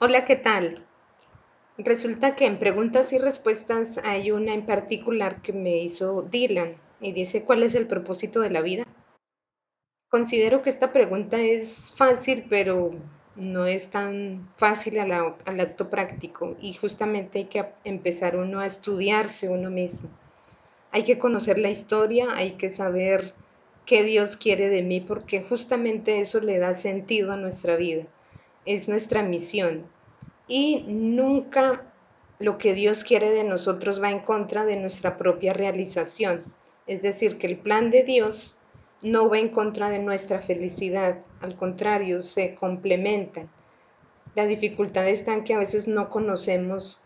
Hola, ¿qué tal? Resulta que en preguntas y respuestas hay una en particular que me hizo Dylan y dice, ¿cuál es el propósito de la vida? Considero que esta pregunta es fácil, pero no es tan fácil al acto práctico y justamente hay que empezar uno a estudiarse uno mismo. Hay que conocer la historia, hay que saber qué Dios quiere de mí porque justamente eso le da sentido a nuestra vida. Es nuestra misión. Y nunca lo que Dios quiere de nosotros va en contra de nuestra propia realización. Es decir, que el plan de Dios no va en contra de nuestra felicidad, al contrario, se complementan. La dificultad está en que a veces no conocemos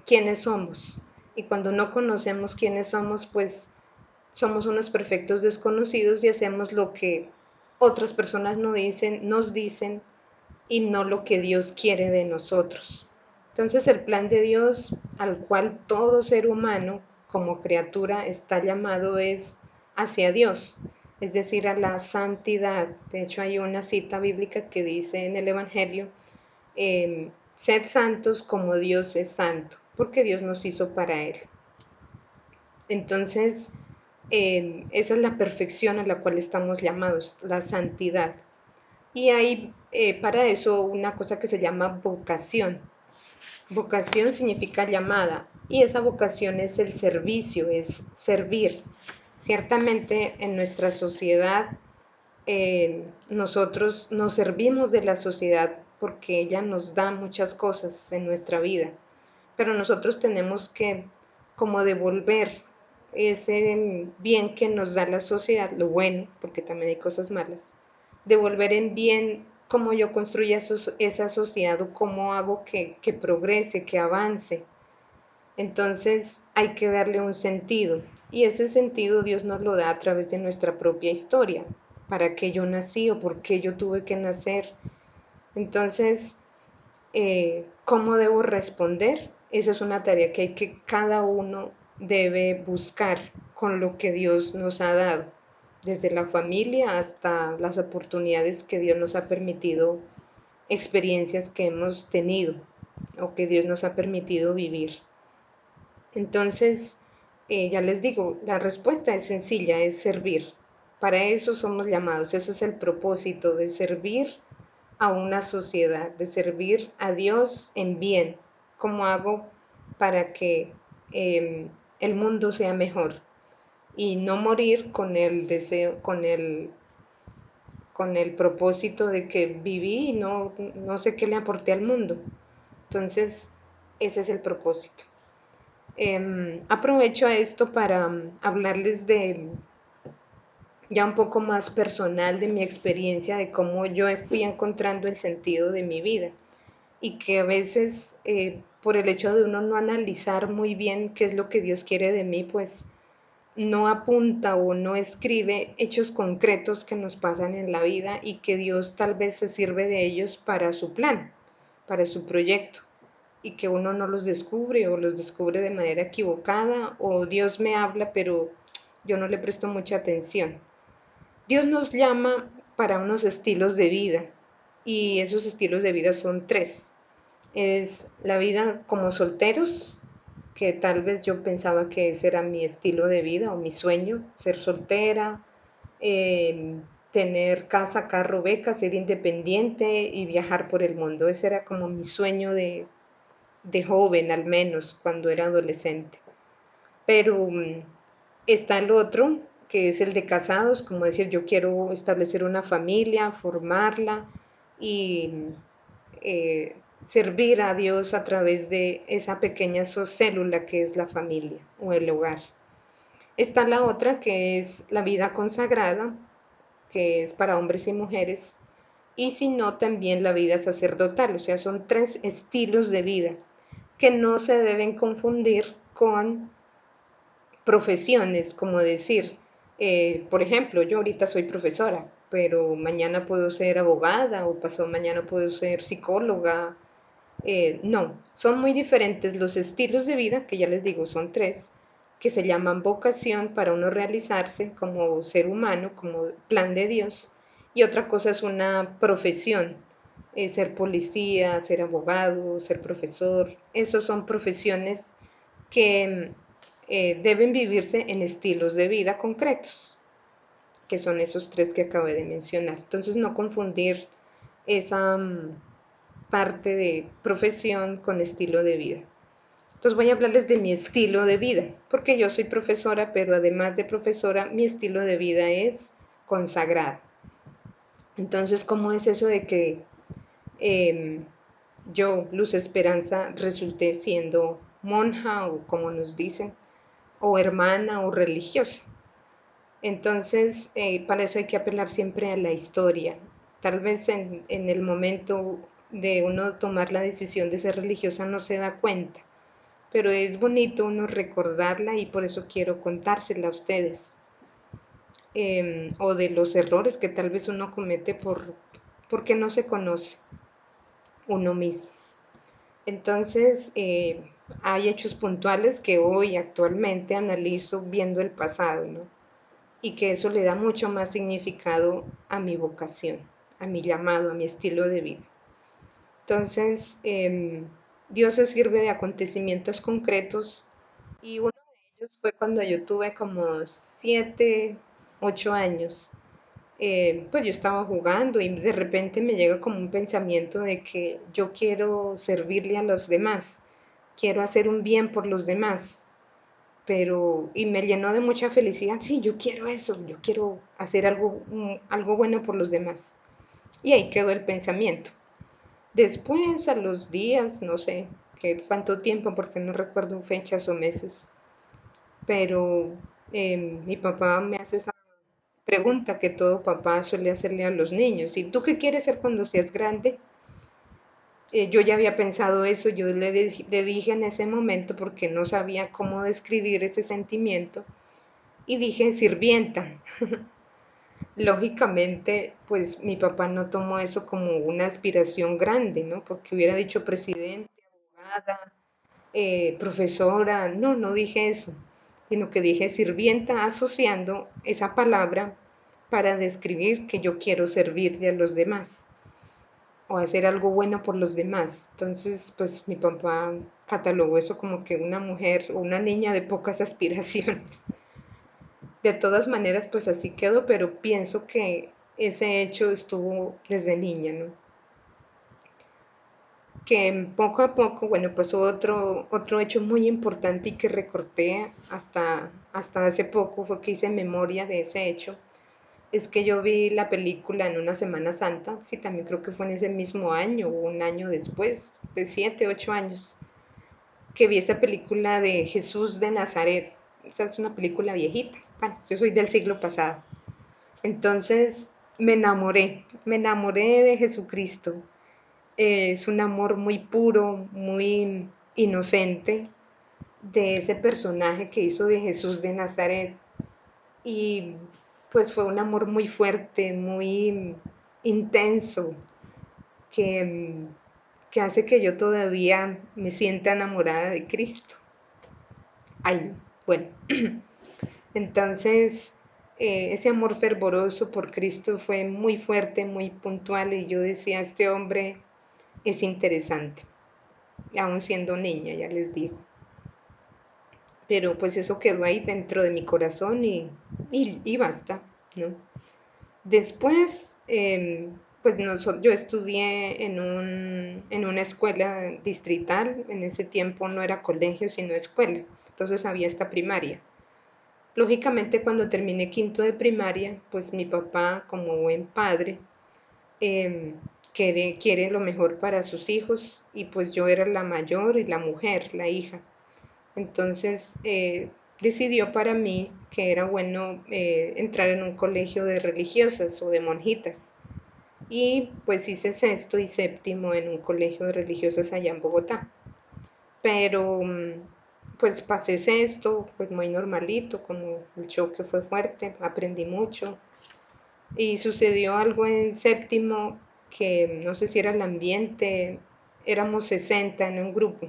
quiénes somos. Y cuando no conocemos quiénes somos, pues somos unos perfectos desconocidos y hacemos lo que otras personas nos dicen y no lo que Dios quiere de nosotros. Entonces el plan de Dios al cual todo ser humano como criatura está llamado es hacia Dios, es decir, a la santidad. De hecho hay una cita bíblica que dice en el Evangelio, sed santos como Dios es santo, porque Dios nos hizo para Él. Entonces, esa es la perfección a la cual estamos llamados, la santidad. Y hay para eso una cosa que se llama vocación. Vocación significa llamada y esa vocación es el servicio, es servir. Ciertamente en nuestra sociedad nosotros nos servimos de la sociedad porque ella nos da muchas cosas en nuestra vida, pero nosotros tenemos que como devolver ese bien que nos da la sociedad, lo bueno, porque también hay cosas malas, devolver en bien cómo yo construya esa sociedad o cómo hago que progrese, que avance. Entonces hay que darle un sentido y ese sentido Dios nos lo da a través de nuestra propia historia. ¿Para qué yo nací o por qué yo tuve que nacer? Entonces, ¿cómo debo responder? Esa es una tarea que cada uno debe buscar con lo que Dios nos ha dado, desde la familia hasta las oportunidades que Dios nos ha permitido, experiencias que hemos tenido o que Dios nos ha permitido vivir. Entonces, ya les digo, la respuesta es sencilla, es servir. Para eso somos llamados, ese es el propósito de servir a una sociedad, de servir a Dios en bien. ¿Cómo hago para que el mundo sea mejor? Y no morir con el deseo, con el propósito de que viví y no sé qué le aporté al mundo. Entonces, ese es el propósito. Aprovecho esto para hablarles de ya un poco más personal de mi experiencia, de cómo yo fui encontrando el sentido de mi vida y que a veces por el hecho de uno no analizar muy bien qué es lo que Dios quiere de mí, pues no apunta o no escribe hechos concretos que nos pasan en la vida y que Dios tal vez se sirve de ellos para su plan, para su proyecto y que uno no los descubre o los descubre de manera equivocada o Dios me habla pero yo no le presto mucha atención. Dios nos llama para unos estilos de vida y esos estilos de vida son tres. Es la vida como solteros, que tal vez yo pensaba que ese era mi estilo de vida o mi sueño, ser soltera, eh, tener casa, carro, beca, ser independiente y viajar por el mundo. Ese era como mi sueño de joven, al menos cuando era adolescente. Pero está el otro, que es el de casados, como decir, yo quiero establecer una familia, formarla y eh, servir a Dios a través de esa pequeña célula que es la familia o el hogar. Está la otra que es la vida consagrada, que es para hombres y mujeres, y si no, también la vida sacerdotal, o sea, son tres estilos de vida que no se deben confundir con profesiones, como decir, por ejemplo, yo ahorita soy profesora, pero mañana puedo ser abogada o pasado mañana puedo ser psicóloga. No, son muy diferentes los estilos de vida, que ya les digo, son tres, que se llaman vocación para uno realizarse como ser humano, como plan de Dios, y otra cosa es una profesión, ser policía, ser abogado, ser profesor. Esos son profesiones que deben vivirse en estilos de vida concretos, que son esos tres que acabé de mencionar. Entonces, no confundir esa parte de profesión con estilo de vida. Entonces voy a hablarles de mi estilo de vida, porque yo soy profesora, pero además de profesora, mi estilo de vida es consagrado. Entonces, ¿cómo es eso de que eh, yo, Luz Esperanza, resulté siendo monja o como nos dicen, o hermana o religiosa? Entonces, para eso hay que apelar siempre a la historia. Tal vez en el momento de uno tomar la decisión de ser religiosa no se da cuenta, pero es bonito uno recordarla y por eso quiero contársela a ustedes. O de los errores que tal vez uno comete porque no se conoce uno mismo. Entonces, hay hechos puntuales que hoy actualmente analizo viendo el pasado, ¿no? Y que eso le da mucho más significado a mi vocación, a mi llamado, a mi estilo de vida. Entonces, Dios se sirve de acontecimientos concretos y uno de ellos fue cuando yo tuve como 7, 8 años. Pues yo estaba jugando y de repente me llega como un pensamiento de que yo quiero servirle a los demás, quiero hacer un bien por los demás, pero y me llenó de mucha felicidad. Sí, yo quiero eso, yo quiero hacer algo, algo bueno por los demás. Y ahí quedó el pensamiento. Después, a los días, no sé qué cuánto tiempo, porque no recuerdo fechas o meses, pero mi papá me hace esa pregunta que todo papá suele hacerle a los niños. ¿Y tú qué quieres ser cuando seas grande? Yo ya había pensado eso, yo le dije en ese momento porque no sabía cómo describir ese sentimiento y dije sirvienta. Lógicamente, pues mi papá no tomó eso como una aspiración grande, ¿no? Porque hubiera dicho presidente, abogada, profesora, no, no dije eso, sino que dije sirvienta asociando esa palabra para describir que yo quiero servirle a los demás o hacer algo bueno por los demás. Entonces, pues mi papá catalogó eso como que una mujer o una niña de pocas aspiraciones. De todas maneras, pues así quedó, pero pienso que ese hecho estuvo desde niña, ¿no? Que poco a poco, bueno, pasó otro hecho muy importante y que recorté hasta hace poco, fue que hice memoria de ese hecho, es que yo vi la película en una Semana Santa, sí, también creo que fue en ese mismo año o un año después, de 7, 8 años, que vi esa película de Jesús de Nazaret. O sea, es una película viejita, bueno, yo soy del siglo pasado. Entonces me enamoré de Jesucristo. Es un amor muy puro, muy inocente de ese personaje que hizo de Jesús de Nazaret. Y pues fue un amor muy fuerte, muy intenso, que, que hace que yo todavía me sienta enamorada de Cristo. Ay, bueno, entonces ese amor fervoroso por Cristo fue muy fuerte, muy puntual y yo decía, este hombre es interesante, aún siendo niña, ya les digo. Pero pues eso quedó ahí dentro de mi corazón y basta, ¿no? Después, pues yo estudié en una escuela distrital, en ese tiempo no era colegio, sino escuela, entonces había esta primaria. Lógicamente, cuando terminé quinto de primaria, pues mi papá, como buen padre, em, quiere lo mejor para sus hijos y pues yo era la mayor y la mujer, la hija. Entonces decidió para mí que era bueno entrar en un colegio de religiosas o de monjitas. Y pues hice sexto y séptimo en un colegio de religiosas allá en Bogotá. Pero pues pasé sexto, pues muy normalito, como el choque fue fuerte, aprendí mucho. Y sucedió algo en séptimo que no sé si era el ambiente, éramos 60 en un grupo,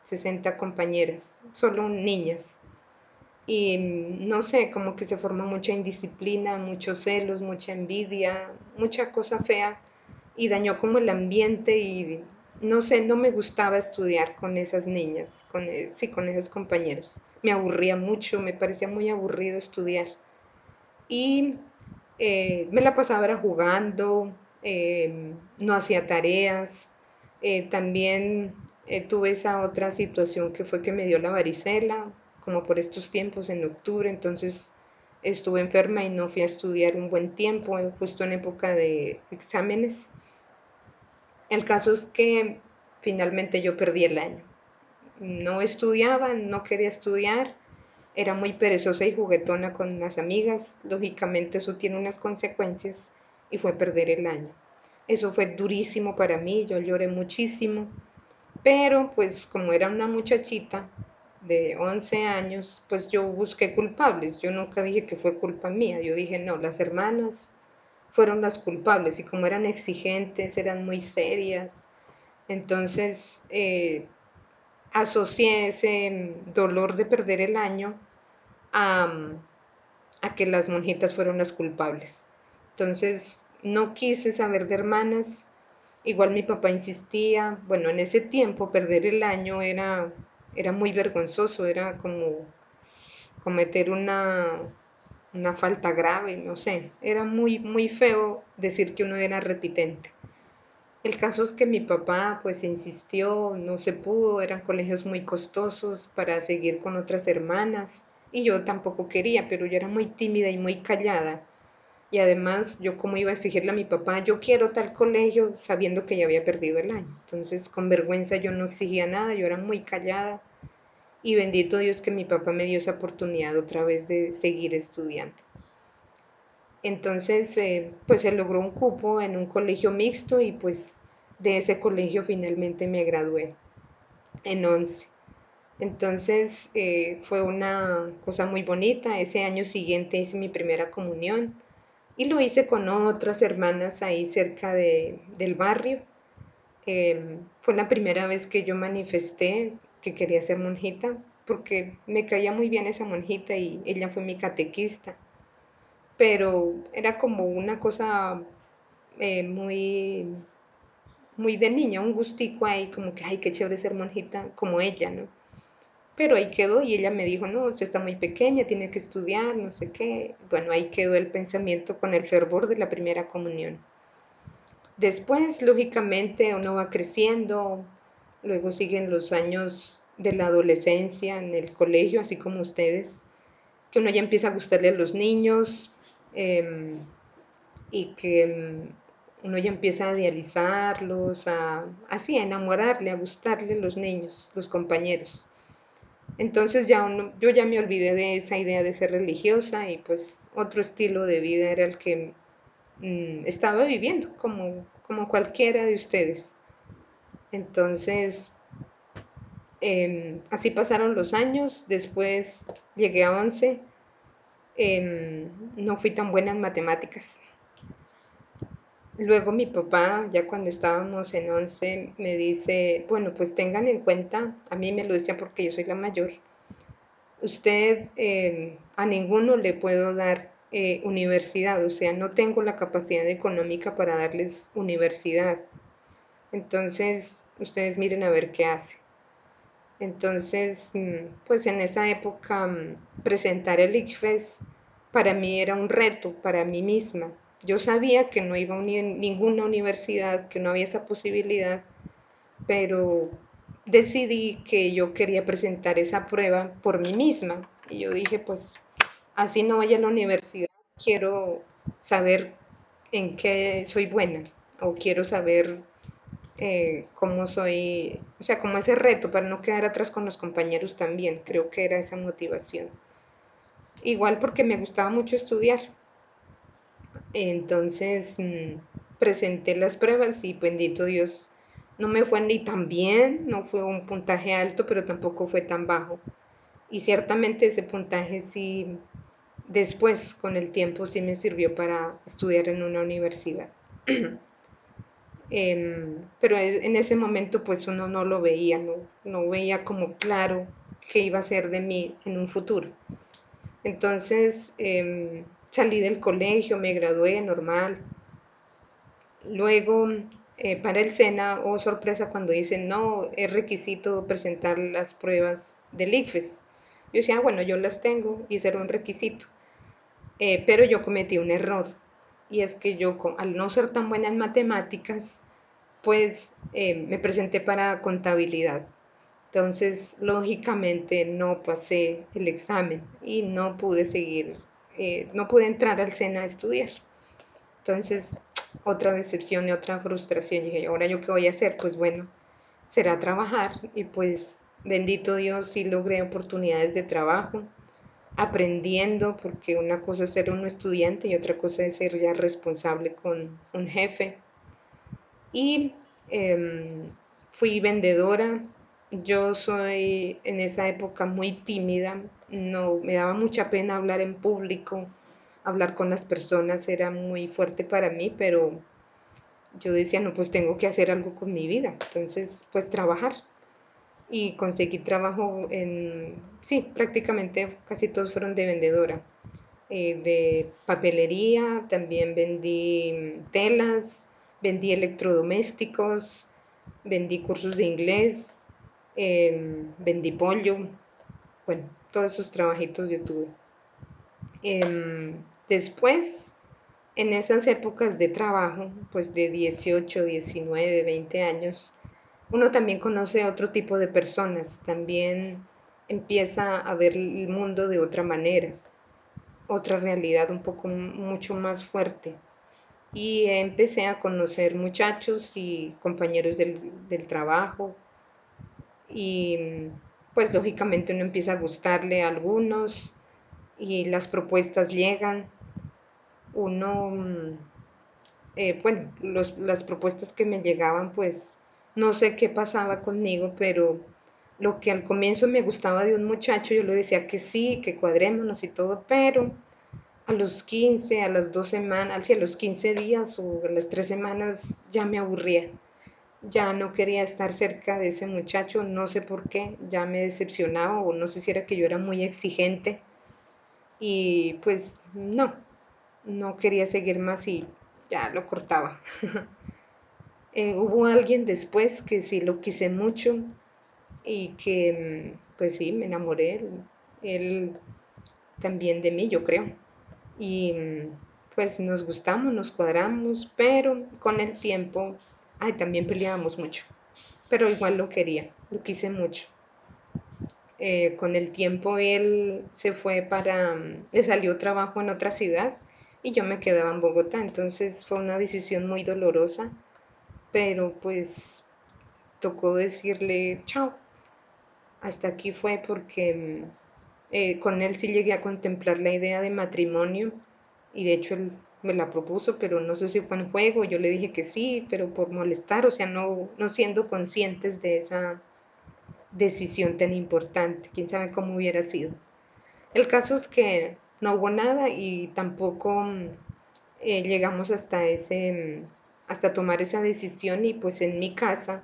60 compañeras, solo niñas. Y no sé, como que se forma mucha indisciplina, muchos celos, mucha envidia, mucha cosa fea y dañó como el ambiente y no sé, no me gustaba estudiar con esas niñas, sí, con esos compañeros. Me aburría mucho, me parecía muy aburrido estudiar. Y me la pasaba era jugando, no hacía tareas. También tuve esa otra situación que fue que me dio la varicela, como por estos tiempos en octubre, entonces estuve enferma y no fui a estudiar un buen tiempo, justo en época de exámenes. El caso es que finalmente yo perdí el año. No estudiaba, no quería estudiar, era muy perezosa y juguetona con las amigas. Lógicamente eso tiene unas consecuencias y fue perder el año. Eso fue durísimo para mí, yo lloré muchísimo, pero pues como era una muchachita de 11 años, pues yo busqué culpables. Yo nunca dije que fue culpa mía, yo dije no, las hermanas fueron las culpables y como eran exigentes, eran muy serias, entonces asocié ese dolor de perder el año a, a que las monjitas fueron las culpables. Entonces no quise saber de hermanas, igual mi papá insistía, bueno, en ese tiempo perder el año era muy vergonzoso, era como cometer una falta grave, no sé, era muy, muy feo decir que uno era repitente. El caso es que mi papá pues insistió, no se pudo, eran colegios muy costosos para seguir con otras hermanas y yo tampoco quería, pero yo era muy tímida y muy callada. Y además yo como iba a exigirle a mi papá, yo quiero tal colegio sabiendo que ya había perdido el año. Entonces con vergüenza yo no exigía nada, yo era muy callada y bendito Dios que mi papá me dio esa oportunidad otra vez de seguir estudiando. Entonces, pues se logró un cupo en un colegio mixto y pues de ese colegio finalmente me gradué en 11. Entonces fue una cosa muy bonita. Ese año siguiente hice mi primera comunión y lo hice con otras hermanas ahí cerca del barrio. Fue la primera vez que yo manifesté que quería ser monjita porque me caía muy bien esa monjita y ella fue mi catequista, pero era como una cosa muy, muy de niña, un gustico ahí, como que, ay, qué chévere ser monjita, como ella, ¿no? Pero ahí quedó y ella me dijo, no, usted está muy pequeña, tiene que estudiar, no sé qué. Bueno, ahí quedó el pensamiento con el fervor de la primera comunión. Después, lógicamente, uno va creciendo, luego siguen los años de la adolescencia en el colegio, así como ustedes, que uno ya empieza a gustarle a los niños, eh, y que uno ya empieza a idealizarlos, así, a enamorarle, a gustarle los niños, los compañeros. Entonces yo ya me olvidé de esa idea de ser religiosa y pues otro estilo de vida era el que estaba viviendo, como cualquiera de ustedes. Entonces, así pasaron los años, después llegué a 11, no fui tan buena en matemáticas. Luego mi papá, ya cuando estábamos en 11, me dice, bueno, pues tengan en cuenta, a mí me lo decía porque yo soy la mayor, usted a ninguno le puedo dar universidad, o sea, no tengo la capacidad económica para darles universidad. Entonces, ustedes miren a ver qué hace. Entonces, pues en esa época presentar el ICFES para mí era un reto, para mí misma. Yo sabía que no iba a ninguna universidad, que no había esa posibilidad, pero decidí que yo quería presentar esa prueba por mí misma. Y yo dije, pues así no vaya a la universidad, quiero saber en qué soy buena o quiero saber cómo soy, o sea, como ese reto para no quedar atrás con los compañeros también, creo que era esa motivación. Igual porque me gustaba mucho estudiar, entonces presenté las pruebas y bendito Dios, no me fue ni tan bien, no fue un puntaje alto, pero tampoco fue tan bajo. Y ciertamente ese puntaje sí, después con el tiempo sí me sirvió para estudiar en una universidad. Pero en ese momento pues uno no lo veía, no veía como claro qué iba a ser de mí en un futuro. Entonces salí del colegio, me gradué normal Luego, para el SENA, oh sorpresa, cuando dicen, no, es requisito presentar las pruebas del ICFES. Yo decía, bueno, yo las tengo y ese era un requisito. Pero yo cometí un error y es que yo, al no ser tan buena en matemáticas, pues me presenté para contabilidad. Entonces, lógicamente no pasé el examen y no pude seguir, no pude entrar al SENA a estudiar. Entonces, otra decepción y otra frustración. Y dije, ¿ahora yo qué voy a hacer? Pues bueno, será trabajar y pues bendito Dios sí logré oportunidades de trabajo, aprendiendo, porque una cosa es ser un estudiante y otra cosa es ser ya responsable con un jefe. Y fui vendedora. Yo soy en esa época muy tímida, no me daba mucha pena hablar en público, hablar con las personas era muy fuerte para mí, pero yo decía, no, pues tengo que hacer algo con mi vida, entonces pues trabajar. Y conseguí trabajo en, sí, prácticamente casi todos fueron de vendedora, de papelería, también vendí telas, vendí electrodomésticos, vendí cursos de inglés, vendí pollo, bueno, todos esos trabajitos yo tuve. Después, en esas épocas de trabajo, pues de 18, 19, 20 años, uno también conoce a otro tipo de personas, también empieza a ver el mundo de otra manera, otra realidad un poco mucho más fuerte. Y empecé a conocer muchachos y compañeros del trabajo y pues lógicamente uno empieza a gustarle a algunos y las propuestas llegan. Uno, bueno, las propuestas que me llegaban, pues no sé qué pasaba conmigo, pero lo que al comienzo me gustaba de un muchacho, yo le decía que sí, que cuadrémonos y todo, pero a los 15, a las 2 semanas, a los 15 días o a las 3 semanas ya me aburría. Ya no quería estar cerca de ese muchacho, no sé por qué, ya me decepcionaba o no sé si era que yo era muy exigente y pues no, no quería seguir más y ya lo cortaba. Hubo alguien después que sí lo quise mucho y que pues sí, me enamoré, él también de mí, yo creo. Y pues nos gustamos, nos cuadramos, pero con el tiempo, ay, también peleábamos mucho, pero igual lo quería, lo quise mucho. Con el tiempo él se fue le salió trabajo en otra ciudad y yo me quedaba en Bogotá, entonces fue una decisión muy dolorosa, pero pues tocó decirle chao. Hasta aquí fue porque con él sí llegué a contemplar la idea de matrimonio y de hecho él me la propuso, pero no sé si fue en juego, yo le dije que sí, pero por molestar, o sea, no, no siendo conscientes de esa decisión tan importante, quién sabe cómo hubiera sido. El caso es que no hubo nada y tampoco llegamos hasta hasta tomar esa decisión y pues en mi casa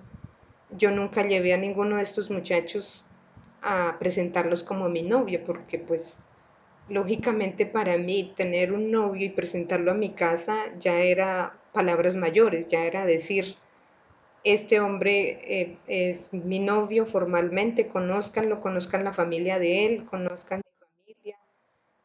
yo nunca llevé a ninguno de estos muchachos a presentarlos como mi novio porque pues lógicamente para mí tener un novio y presentarlo a mi casa ya era palabras mayores, ya era decir, este hombre es mi novio formalmente, conózcanlo, conozcan la familia de él, conozcan mi familia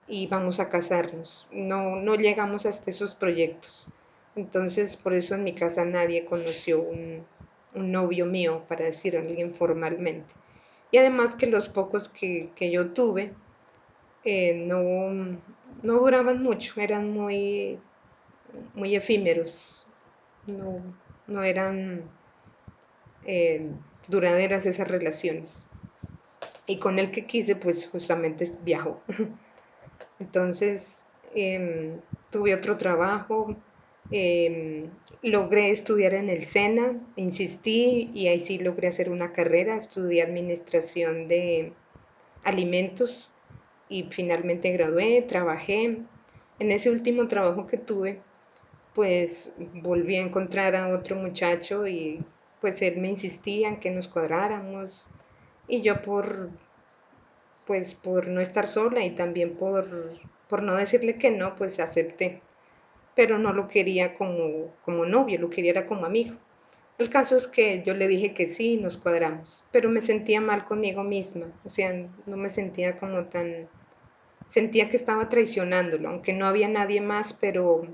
y vamos a casarnos. No, no llegamos hasta esos proyectos. Entonces, por eso en mi casa nadie conoció un novio mío, para decir alguien formalmente. Y además que los pocos que yo tuve no, no duraban mucho, eran muy, muy efímeros, no, no eran eh, duraderas esas relaciones. Y con el que quise, pues justamente viajó. Entonces, tuve otro trabajo, em, logré estudiar en el SENA, insistí y ahí sí logré hacer una carrera, estudié administración de alimentos y finalmente gradué, trabajé. En ese último trabajo que tuve, pues volví a encontrar a otro muchacho y pues él me insistía en que nos cuadráramos y yo por no estar sola y también por no decirle que no, pues acepté. pero no lo quería como novio, lo quería era como amigo. El caso es que yo le dije que sí, nos cuadramos, pero me sentía mal conmigo misma, o sea, no me sentía como tan, sentía que estaba traicionándolo, aunque no había nadie más, pero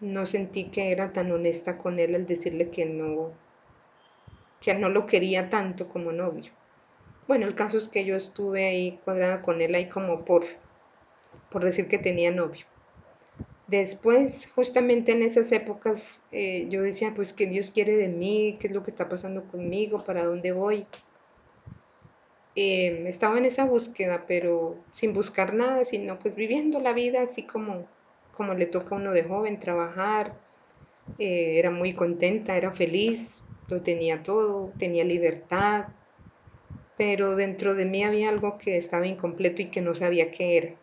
no sentí que era tan honesta con él al decirle que no lo quería tanto como novio. Bueno, el caso es que yo estuve ahí cuadrada con él ahí como por decir que tenía novio. Después, justamente en esas épocas, yo decía, pues, ¿qué Dios quiere de mí? ¿Qué es lo que está pasando conmigo? ¿Para dónde voy? Estaba en esa búsqueda, pero sin buscar nada, sino pues viviendo la vida así como le toca a uno de joven, trabajar. Era muy contenta, era feliz, lo tenía todo, tenía libertad, pero dentro de mí había algo que estaba incompleto y que no sabía qué era.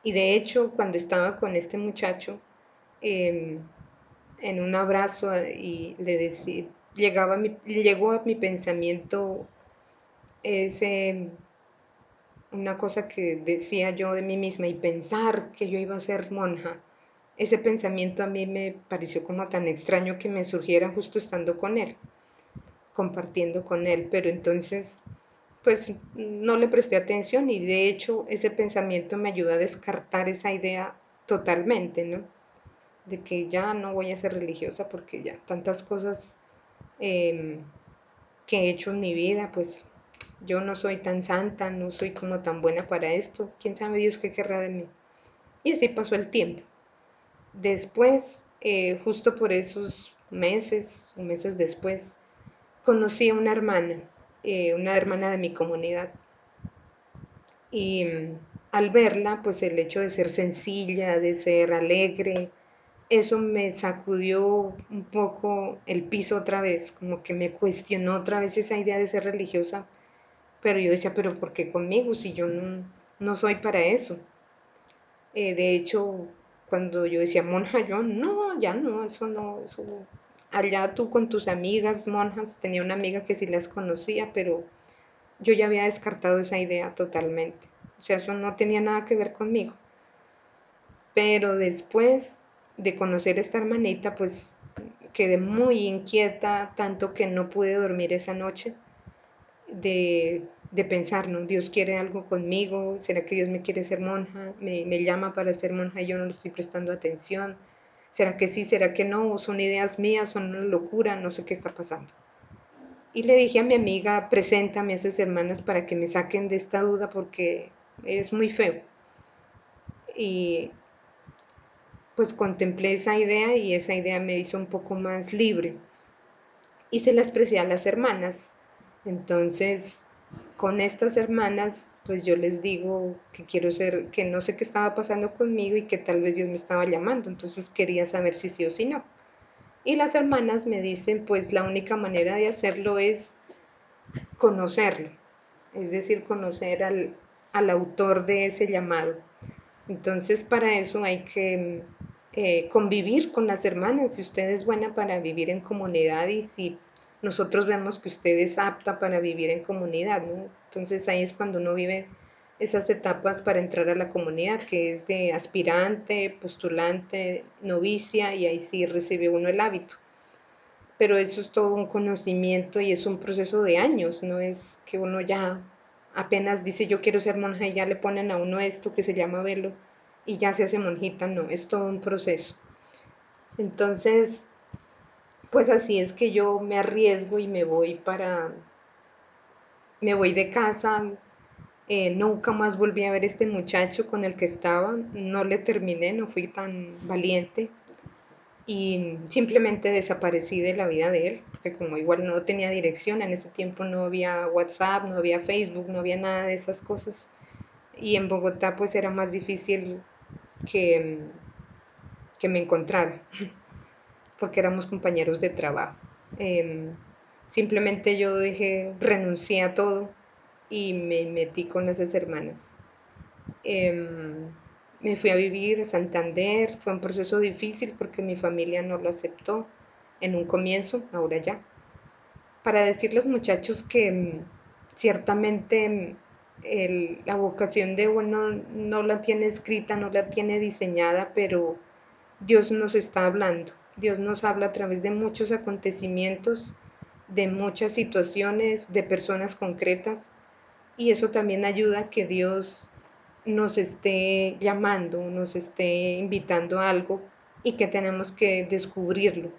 Y de hecho, cuando estaba con este muchacho, em, en un abrazo y le decía, llegó a mi pensamiento ese, una cosa que decía yo de mí misma y pensar que yo iba a ser monja. Ese pensamiento a mí me pareció como tan extraño que me surgiera justo estando con él, compartiendo con él, pero entonces pues no le presté atención y de hecho ese pensamiento me ayudó a descartar esa idea totalmente, ¿no? De que ya no voy a ser religiosa porque ya tantas cosas eh, que he hecho en mi vida, pues yo no soy tan santa, no soy como tan buena para esto, quién sabe Dios qué querrá de mí. Y así pasó el tiempo. Después, justo por esos meses o meses después, conocí a una hermana de mi comunidad. Y al verla, pues el hecho de ser sencilla, de ser alegre, eso me sacudió un poco el piso otra vez, como que me cuestionó otra vez esa idea de ser religiosa, pero yo decía, pero ¿por qué conmigo si yo no soy para eso? De hecho, cuando yo decía monja, yo no, ya no, eso no, eso allá tú con tus amigas monjas, tenía una amiga que sí las conocía, pero yo ya había descartado esa idea totalmente. O sea, eso no tenía nada que ver conmigo. Pero después de conocer a esta hermanita, pues quedé muy inquieta, tanto que no pude dormir esa noche de pensar, ¿no? Dios quiere algo conmigo, ¿será que Dios me quiere ser monja? Me llama para ser monja y yo no le estoy prestando atención. ¿Será que sí? ¿Será que no? ¿Son ideas mías? ¿Son una locura? No sé qué está pasando. Y le dije a mi amiga, preséntame a esas hermanas para que me saquen de esta duda porque es muy feo. Y pues contemplé esa idea y esa idea me hizo un poco más libre y se la expresé a las hermanas. Entonces, con estas hermanas, pues yo les digo que quiero ser, que no sé qué estaba pasando conmigo y que tal vez Dios me estaba llamando, entonces quería saber si sí o si no. Y las hermanas me dicen, pues la única manera de hacerlo es conocerlo, es decir, conocer al autor de ese llamado. Entonces, para eso hay que convivir con las hermanas. Si usted es buena para vivir en comunidad y si nosotros vemos que usted es apta para vivir en comunidad, ¿no? Entonces ahí es cuando uno vive esas etapas para entrar a la comunidad, que es de aspirante, postulante, novicia, y ahí sí recibe uno el hábito. Pero eso es todo un conocimiento y es un proceso de años, no es que uno ya apenas dice yo quiero ser monja y ya le ponen a uno esto que se llama velo y ya se hace monjita, no, es todo un proceso. Entonces, pues así es que yo me arriesgo y me voy de casa, nunca más volví a ver a este muchacho con el que estaba, no le terminé, no fui tan valiente y simplemente desaparecí de la vida de él, porque como igual no tenía dirección, en ese tiempo no había WhatsApp, no había Facebook, no había nada de esas cosas. Y en Bogotá pues era más difícil que, que me encontrara, porque éramos compañeros de trabajo. Eh, Simplemente yo renuncié a todo y me metí con esas hermanas. Em, Me fui a vivir a Santander, fue un proceso difícil porque mi familia no lo aceptó en un comienzo, ahora ya. Para decirles muchachos que ciertamente la vocación de uno no la tiene escrita, no la tiene diseñada, pero Dios nos está hablando. Dios nos habla a través de muchos acontecimientos, de muchas situaciones, de personas concretas, y eso también ayuda a que Dios nos esté llamando, nos esté invitando a algo y que tenemos que descubrirlo.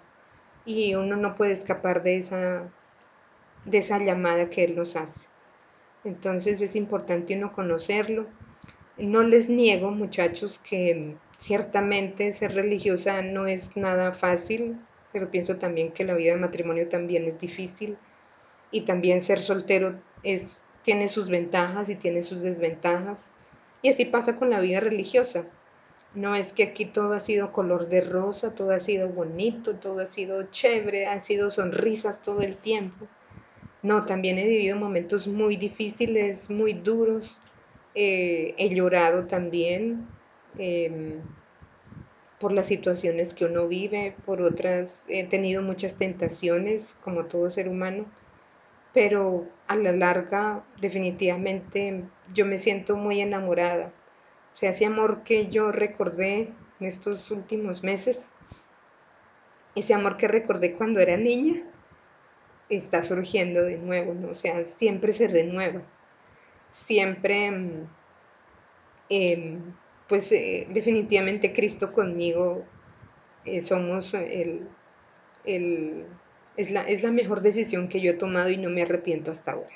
Y uno no puede escapar de esa llamada que Él nos hace. Entonces es importante uno conocerlo. No les niego, muchachos, que ciertamente ser religiosa no es nada fácil, pero pienso también que la vida de matrimonio también es difícil y también ser soltero tiene sus ventajas y tiene sus desventajas. Y así pasa con la vida religiosa. No es que aquí todo ha sido color de rosa, todo ha sido bonito, todo ha sido chévere, han sido sonrisas todo el tiempo. No, también he vivido momentos muy difíciles, muy duros. He llorado también em, por las situaciones que uno vive, por otras he tenido muchas tentaciones, como todo ser humano, pero a la larga definitivamente yo me siento muy enamorada. O sea, ese amor que yo recordé en estos últimos meses, ese amor que recordé cuando era niña, está surgiendo de nuevo, ¿no? O sea, siempre se renueva, siempre, em, pues definitivamente Cristo conmigo somos el, es la mejor decisión que yo he tomado y no me arrepiento hasta ahora.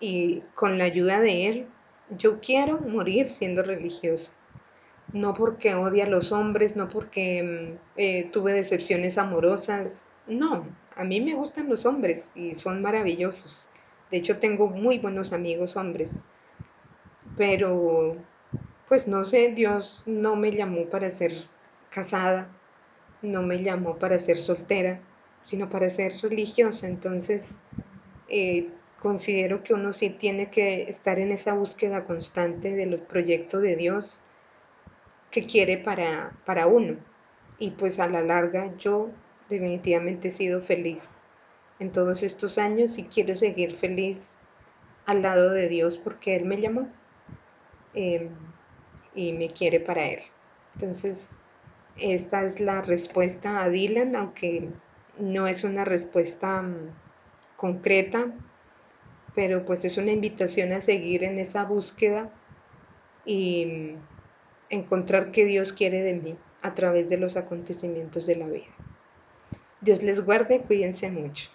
Y con la ayuda de Él, yo quiero morir siendo religiosa. No porque odie a los hombres, no porque tuve decepciones amorosas. No, a mí me gustan los hombres y son maravillosos. De hecho, tengo muy buenos amigos hombres. Pero, pues no sé, Dios no me llamó para ser casada, no me llamó para ser soltera, sino para ser religiosa. Entonces, considero que uno sí tiene que estar en esa búsqueda constante de los proyectos de Dios que quiere para uno. Y pues a la larga yo definitivamente he sido feliz en todos estos años y quiero seguir feliz al lado de Dios porque Él me llamó eh, y me quiere para Él. Entonces, esta es la respuesta a Dylan, aunque no es una respuesta concreta, pero pues es una invitación a seguir en esa búsqueda y encontrar qué Dios quiere de mí a través de los acontecimientos de la vida. Dios les guarde, cuídense mucho.